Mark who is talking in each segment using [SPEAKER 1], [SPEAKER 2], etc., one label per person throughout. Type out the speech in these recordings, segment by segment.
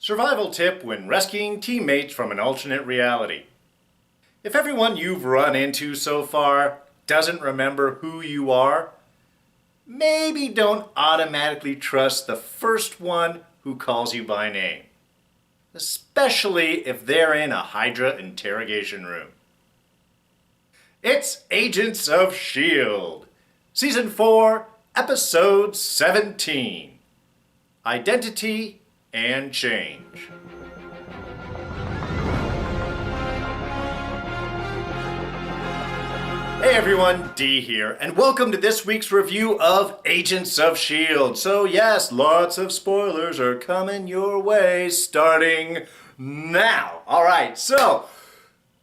[SPEAKER 1] Survival tip when rescuing teammates from an alternate reality. If everyone you've run into so far doesn't remember who you are, maybe don't automatically trust the first one who calls you by name. Especially if they're in a Hydra interrogation room. It's Agents of S.H.I.E.L.D. Season 4, Episode 17. Identity and Change. Hey everyone, D here, and welcome to this week's review of Agents of S.H.I.E.L.D. So yes, lots of spoilers are coming your way starting now. Alright, so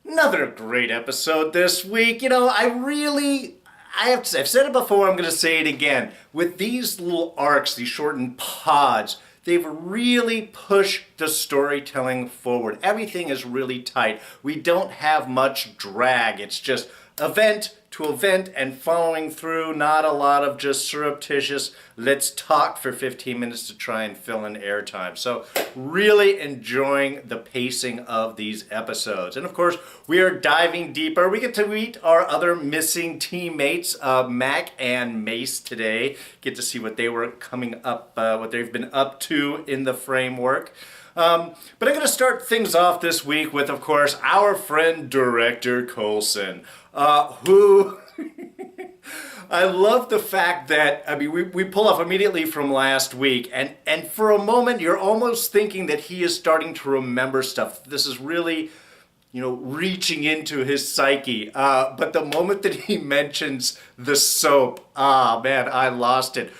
[SPEAKER 1] another great episode this week. I've said it before, I'm going to say it again. With these little arcs, these shortened pods, they've really pushed the storytelling forward. Everything is really tight. We don't have much drag. It's just event to event and following through. Not a lot of just surreptitious, let's talk for 15 minutes to try and fill in airtime. So really enjoying the pacing of these episodes. And of course, we are diving deeper. We get to meet our other missing teammates, Mack and Mace today. Get to see what they were coming up, what they've been up to in the framework. But I'm going to start things off this week with, of course, our friend Director Coulson, who I love the fact that, we pull off immediately from last week, and for a moment you're almost thinking that he is starting to remember stuff. This is really, reaching into his psyche. But the moment that he mentions the soap, man, I lost it.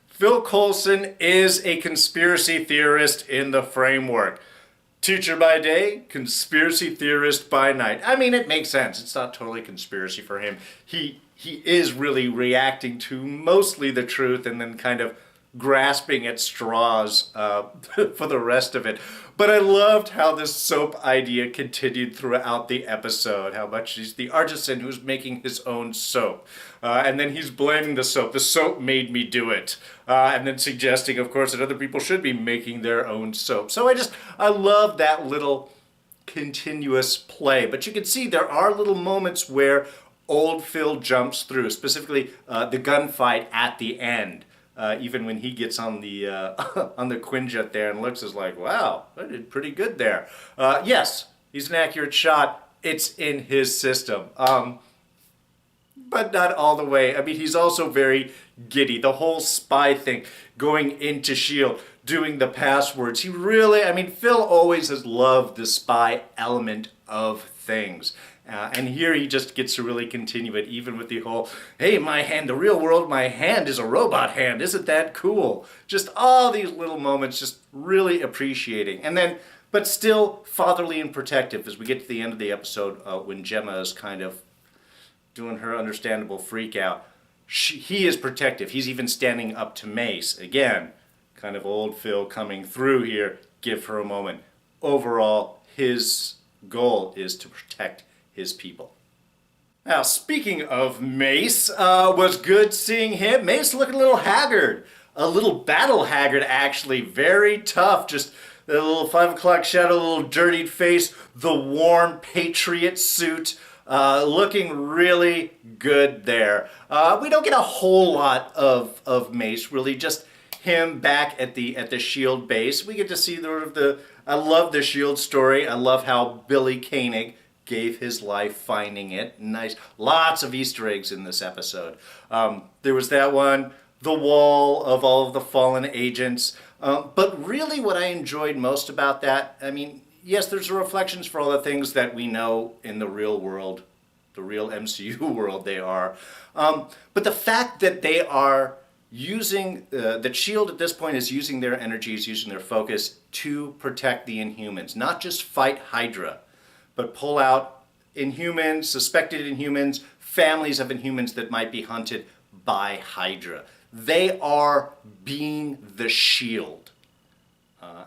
[SPEAKER 1] Phil Coulson is a conspiracy theorist in the framework. Teacher by day, conspiracy theorist by night. I mean, it makes sense. It's not totally conspiracy for him. He is really reacting to mostly the truth and then kind of grasping at straws for the rest of it. But I loved how this soap idea continued throughout the episode, how much he's the artisan who's making his own soap. And then he's blaming the soap. The soap made me do it. And then suggesting, of course, that other people should be making their own soap. So I love that little continuous play. But you can see there are little moments where old Phil jumps through, specifically the gunfight at the end. Even when he gets on the on the Quinjet there and looks is like, wow, I did pretty good there. Yes, he's an accurate shot. It's in his system. But not all the way. I mean, he's also very giddy. The whole spy thing, going into S.H.I.E.L.D., doing the passwords. Phil always has loved the spy element of things. And here he just gets to really continue it, even with the whole, hey, my hand, the real world, my hand is a robot hand. Isn't that cool? Just all these little moments, just really appreciating. And then, but still fatherly and protective as we get to the end of the episode when Gemma is kind of doing her understandable freak out. He is protective. He's even standing up to Mace. Again, kind of old Phil coming through here. Give her a moment. Overall, his goal is to protect his people. Now, speaking of Mace, was good seeing him. Mace looking a little haggard. A little battle haggard, actually. Very tough. Just a little 5 o'clock shadow, a little dirtied face. The warm Patriot suit. Looking really good there. We don't get a whole lot of Mace, really, just him back at the S.H.I.E.L.D. base. We get to see I love the S.H.I.E.L.D. story. I love how Billy Koenig gave his life finding it. Nice. Lots of Easter eggs in this episode. There was that one, the wall of all of the fallen agents. But really what I enjoyed most about that, yes, there's reflections for all the things that we know in the real world, the real MCU world they are. But the fact that they are using, that S.H.I.E.L.D. at this point is using their energies, using their focus to protect the Inhumans. Not just fight Hydra, but pull out Inhumans, suspected Inhumans, families of Inhumans that might be hunted by Hydra. They are being the S.H.I.E.L.D.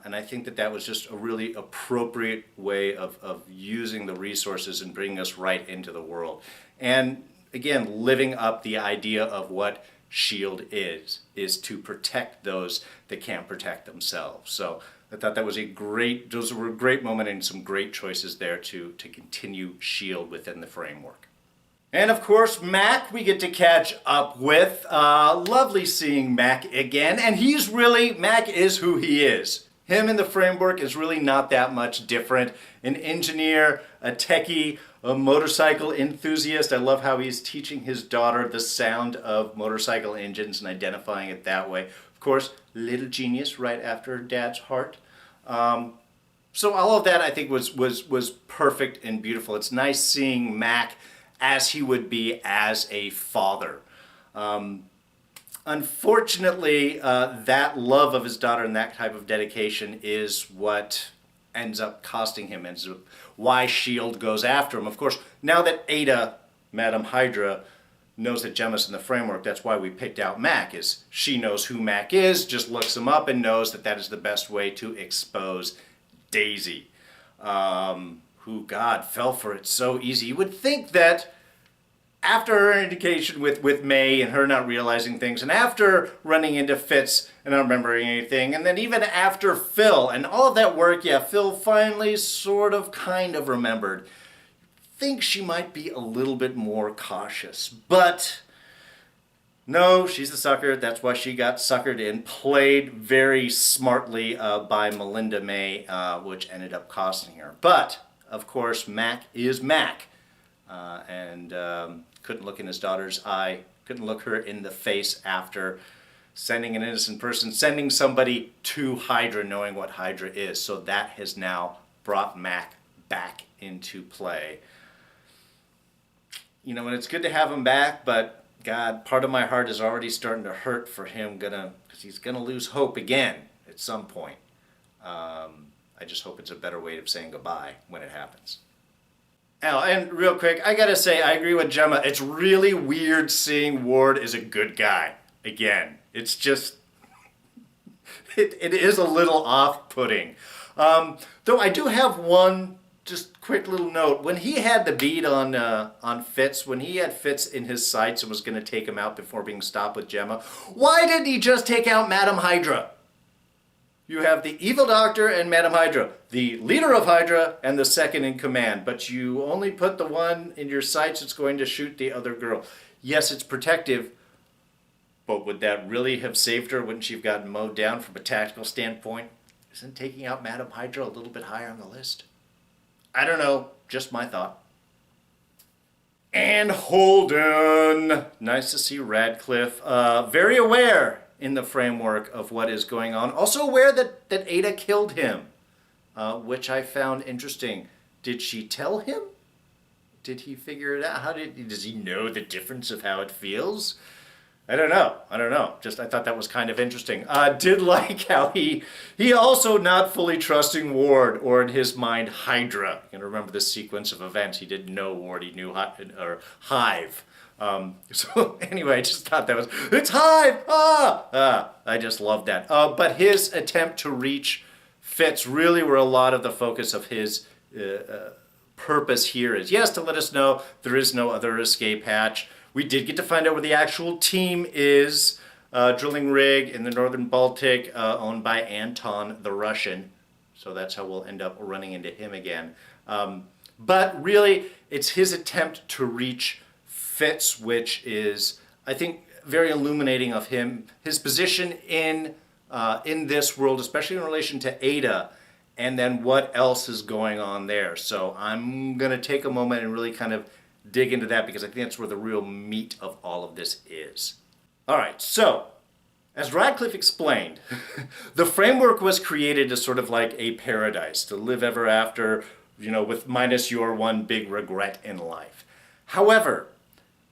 [SPEAKER 1] And I think that was just a really appropriate way of using the resources and bringing us right into the world. And again, living up the idea of what S.H.I.E.L.D. is to protect those that can't protect themselves. So I thought that was those were a great moment and some great choices there to continue S.H.I.E.L.D. within the framework. And of course, Mack we get to catch up with. Lovely seeing Mack again, and Mack is who he is. Him in the framework is really not that much different. An engineer, a techie, a motorcycle enthusiast. I love how he's teaching his daughter the sound of motorcycle engines and identifying it that way. Of course, little genius right after her dad's heart. So all of that I think was perfect and beautiful. It's nice seeing Mack as he would be as a father. Unfortunately, that love of his daughter and that type of dedication is what ends up costing him, and why S.H.I.E.L.D. goes after him. Of course, now that Ada, Madam Hydra, knows that Gemma's in the framework, that's why we picked out Mack, is she knows who Mack is, just looks him up and knows that that is the best way to expose Daisy, who, God, fell for it so easy. You would think that after her indication with May and her not realizing things, and after running into Fitz and not remembering anything, and then even after Phil and all of that work, yeah, Phil finally sort of kind of remembered. Think she might be a little bit more cautious, but no, she's the sucker. That's why she got suckered in. Played very smartly by Melinda May, which ended up costing her. But of course, Mack is Mack, and couldn't look in his daughter's eye, couldn't look her in the face after sending an innocent person, sending somebody to Hydra, knowing what Hydra is. So that has now brought Mack back into play. You know, and it's good to have him back, but God, part of my heart is already starting to hurt for him, because he's gonna lose hope again at some point. I just hope it's a better way of saying goodbye when it happens. Oh, and real quick, I gotta say, I agree with Gemma. It's really weird seeing Ward as a good guy again. It's just, it is a little off-putting. Though I do have one just quick little note. When he had the bead on Fitz, when he had Fitz in his sights and was going to take him out before being stopped with Gemma, why didn't he just take out Madam Hydra? You have the evil doctor and Madam Hydra, the leader of Hydra and the second in command, but you only put the one in your sights that's going to shoot the other girl. Yes, it's protective, but would that really have saved her? Wouldn't she have gotten mowed down from a tactical standpoint? Isn't taking out Madam Hydra a little bit higher on the list? I don't know, just my thought. And Holden. Nice to see Radcliffe. Very aware in the framework of what is going on. Also aware that Ada killed him, which I found interesting. Did she tell him? Did he figure it out? Does he know the difference of how it feels? I don't know. Just I thought that was kind of interesting. Did like how he also not fully trusting Ward, or in his mind Hydra. You can remember this sequence of events. He didn't know Ward. He knew Hive. So anyway, I just thought that was, it's Hive. I just loved that. But his attempt to reach Fitz really were a lot of the focus of his purpose here is, yes, to let us know there is no other escape hatch. We did get to find out where the actual team is, drilling rig in the Northern Baltic, owned by Anton the Russian. So that's how we'll end up running into him again. But really, it's his attempt to reach Fitz, which is, I think, very illuminating of him, his position in this world, especially in relation to Ada, and then what else is going on there. So I'm going to take a moment and really kind of dig into that, because I think that's where the real meat of all of this is. All right, so as Radcliffe explained, the framework was created as sort of like a paradise to live ever after, you know, with minus your one big regret in life. However,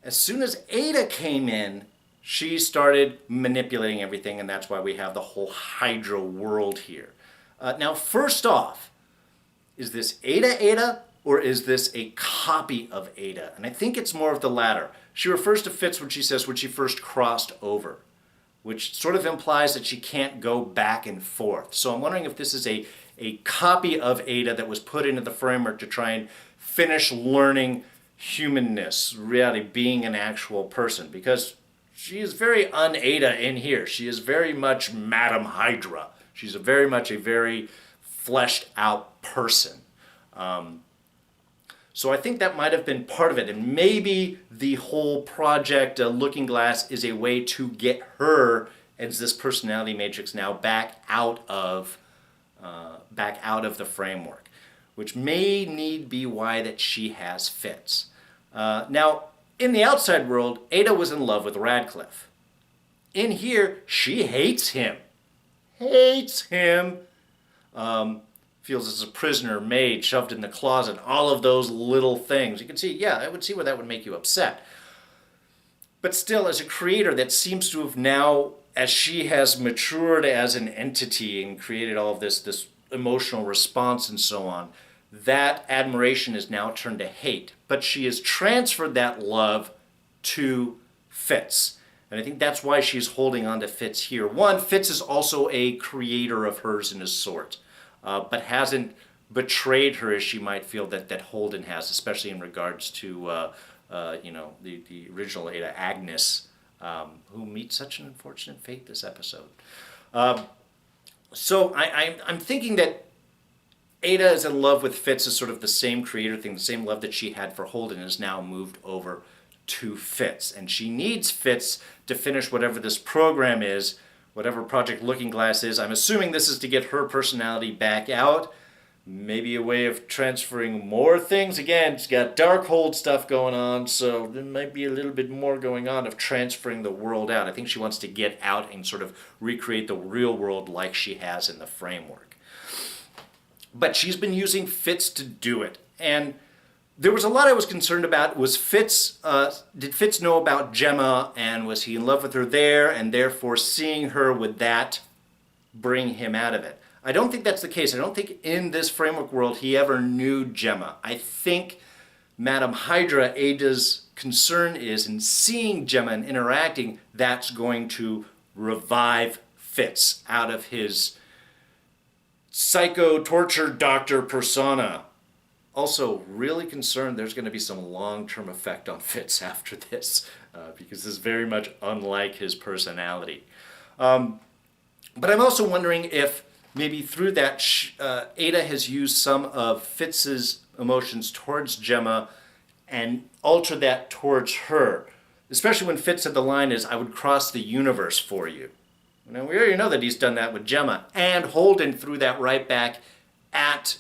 [SPEAKER 1] as soon as Ada came in, she started manipulating everything, and that's why we have the whole Hydra world here. Now, first off, is this Ada, or is this a copy of Ada? And I think it's more of the latter. She refers to Fitz when she says when she first crossed over, which sort of implies that she can't go back and forth. So I'm wondering if this is a copy of Ada that was put into the framework to try and finish learning humanness, reality, being an actual person, because she is very un-Ada in here. She is very much Madam Hydra. She's very much a very fleshed out person. So I think that might have been part of it. And maybe the whole project, Looking Glass, is a way to get her as this personality matrix now back out of the framework, which may need be why that she has Fitz. Now, in the outside world, Ada was in love with Radcliffe. In here, she hates him. Hates him. Feels as a prisoner made, shoved in the closet, all of those little things. You can see, yeah, I would see where that would make you upset. But still, as a creator, that seems to have now, as she has matured as an entity and created all of this emotional response and so on, that admiration is now turned to hate. But she has transferred that love to Fitz. And I think that's why she's holding on to Fitz here. One, Fitz is also a creator of hers in his sort. But hasn't betrayed her as she might feel that Holden has, especially in regards to the original Ada, Agnes, who meets such an unfortunate fate this episode. So I'm thinking that Ada is in love with Fitz as sort of the same creator thing, the same love that she had for Holden is now moved over to Fitz. And she needs Fitz to finish whatever this program is, whatever Project Looking Glass is. I'm assuming this is to get her personality back out. Maybe a way of transferring more things. Again, it's got Darkhold stuff going on, so there might be a little bit more going on of transferring the world out. I think she wants to get out and sort of recreate the real world like she has in the framework. But she's been using Fitz to do it. And there was a lot I was concerned about. Was Fitz, did Fitz know about Gemma, and was he in love with her there, and therefore seeing her, would that bring him out of it? I don't think that's the case. I don't think in this framework world he ever knew Gemma. I think Madam Hydra, Ada's concern is in seeing Gemma and interacting, that's going to revive Fitz out of his psycho torture doctor persona. Also, really concerned there's going to be some long-term effect on Fitz after this, because this is very much unlike his personality. But I'm also wondering if maybe through that Ada has used some of Fitz's emotions towards Gemma and altered that towards her. Especially when Fitz said the line is, "I would cross the universe for you." Now, we already know that he's done that with Gemma, and Holden threw that right back at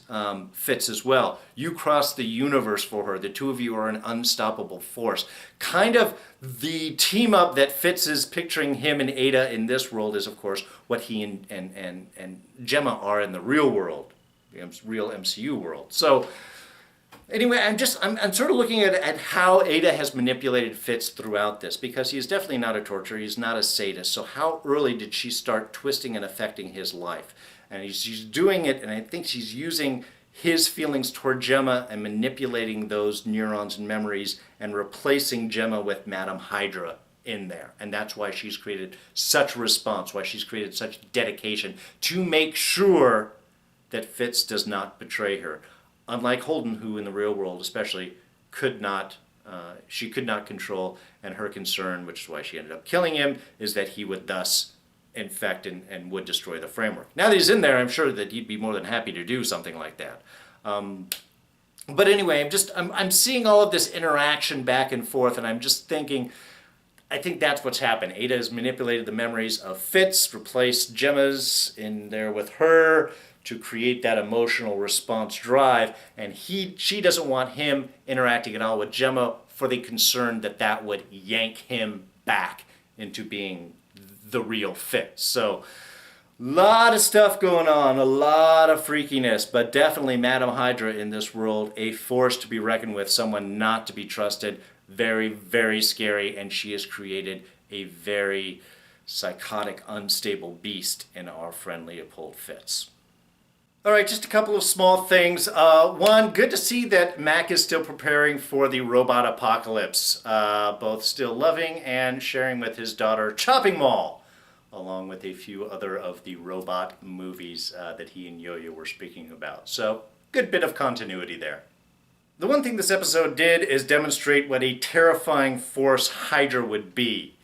[SPEAKER 1] Fitz as well. You cross the universe for her. The two of you are an unstoppable force. Kind of the team up that Fitz is picturing him and Ada in this world is, of course, what he and Gemma are in the real world, the real MCU world. So anyway, I'm sort of looking at how Ada has manipulated Fitz throughout this, because he's definitely not a torturer. He's not a sadist. So how early did she start twisting and affecting his life? And she's doing it, and I think she's using his feelings toward Gemma and manipulating those neurons and memories and replacing Gemma with Madam Hydra in there. And that's why she's created such a response, why she's created such dedication to make sure that Fitz does not betray her. Unlike Holden, who in the real world especially she could not control, and her concern, which is why she ended up killing him, is that he would thus infect and would destroy the framework. Now that he's in there, I'm sure that he'd be more than happy to do something like that. But anyway, I'm seeing all of this interaction back and forth, and I'm just thinking, I think that's what's happened. Ada has manipulated the memories of Fitz, replaced Gemma's in there with her to create that emotional response drive, and she doesn't want him interacting at all with Gemma for the concern that would yank him back into being the real Fitz. So, a lot of stuff going on, a lot of freakiness, but definitely Madam Hydra in this world, a force to be reckoned with, someone not to be trusted, very, very scary, and she has created a very psychotic, unstable beast in our friend Leopold Fitz. All right, just a couple of small things. One, good to see that Mack is still preparing for the robot apocalypse, both still loving and sharing with his daughter Chopping Mall, along with a few other of the robot movies that he and Yo-Yo were speaking about. So, good bit of continuity there. The one thing this episode did is demonstrate what a terrifying force Hydra would be.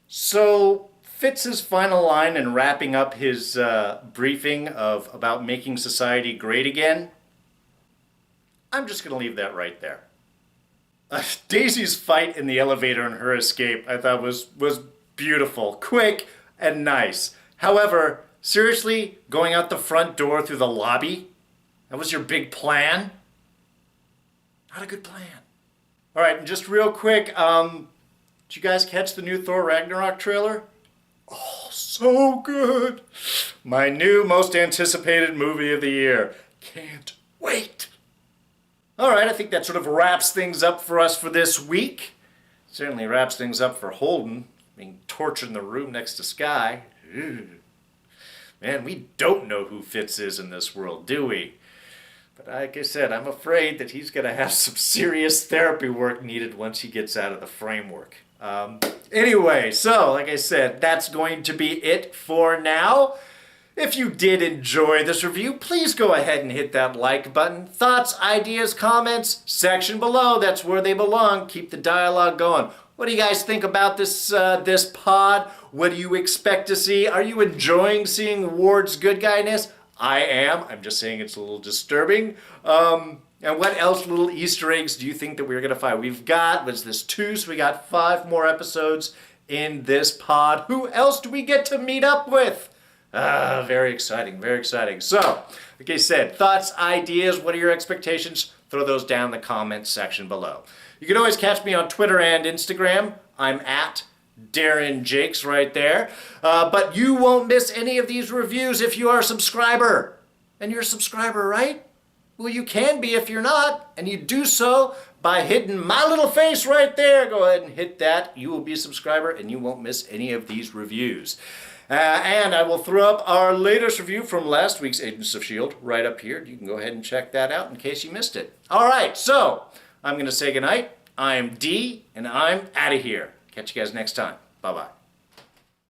[SPEAKER 1] So, Fitz's final line in wrapping up his briefing about making society great again, I'm just going to leave that right there. Daisy's fight in the elevator and her escape I thought was beautiful, quick, and nice. However, seriously, going out the front door through the lobby, that was your big plan? Not a good plan. All right, and just real quick, did you guys catch the new Thor Ragnarok trailer? Oh, so good. My new most anticipated movie of the year. Can't wait. All right, I think that sort of wraps things up for us for this week. Certainly wraps things up for Holden, being tortured in the room next to Skye. Ew. Man, we don't know who Fitz is in this world, do we? But like I said, I'm afraid that he's going to have some serious therapy work needed once he gets out of the framework. Anyway, so like I said, that's going to be it for now. If you did enjoy this review, please go ahead and hit that like button. Thoughts, ideas, comments, section below. That's where they belong. Keep the dialogue going. What do you guys think about this pod? What do you expect to see? Are you enjoying seeing Ward's good guyness? I am. I'm just saying it's a little disturbing. And what else little Easter eggs do you think that we're going to find? We've got, what's this, 2? So we got 5 more episodes in this pod. Who else do we get to meet up with? Very exciting, very exciting. So, like I said, thoughts, ideas, what are your expectations? Throw those down in the comments section below. You can always catch me on Twitter and Instagram. I'm at Darren Jakes right there. But you won't miss any of these reviews if you are a subscriber. And you're a subscriber, right? Well, you can be if you're not, and you do so by hitting my little face right there. Go ahead and hit that. You will be a subscriber, and you won't miss any of these reviews. And I will throw up our latest review from last week's Agents of S.H.I.E.L.D. right up here. You can go ahead and check that out in case you missed it. All right, so I'm going to say goodnight. I'm D, and I'm out of here. Catch you guys next time. Bye-bye.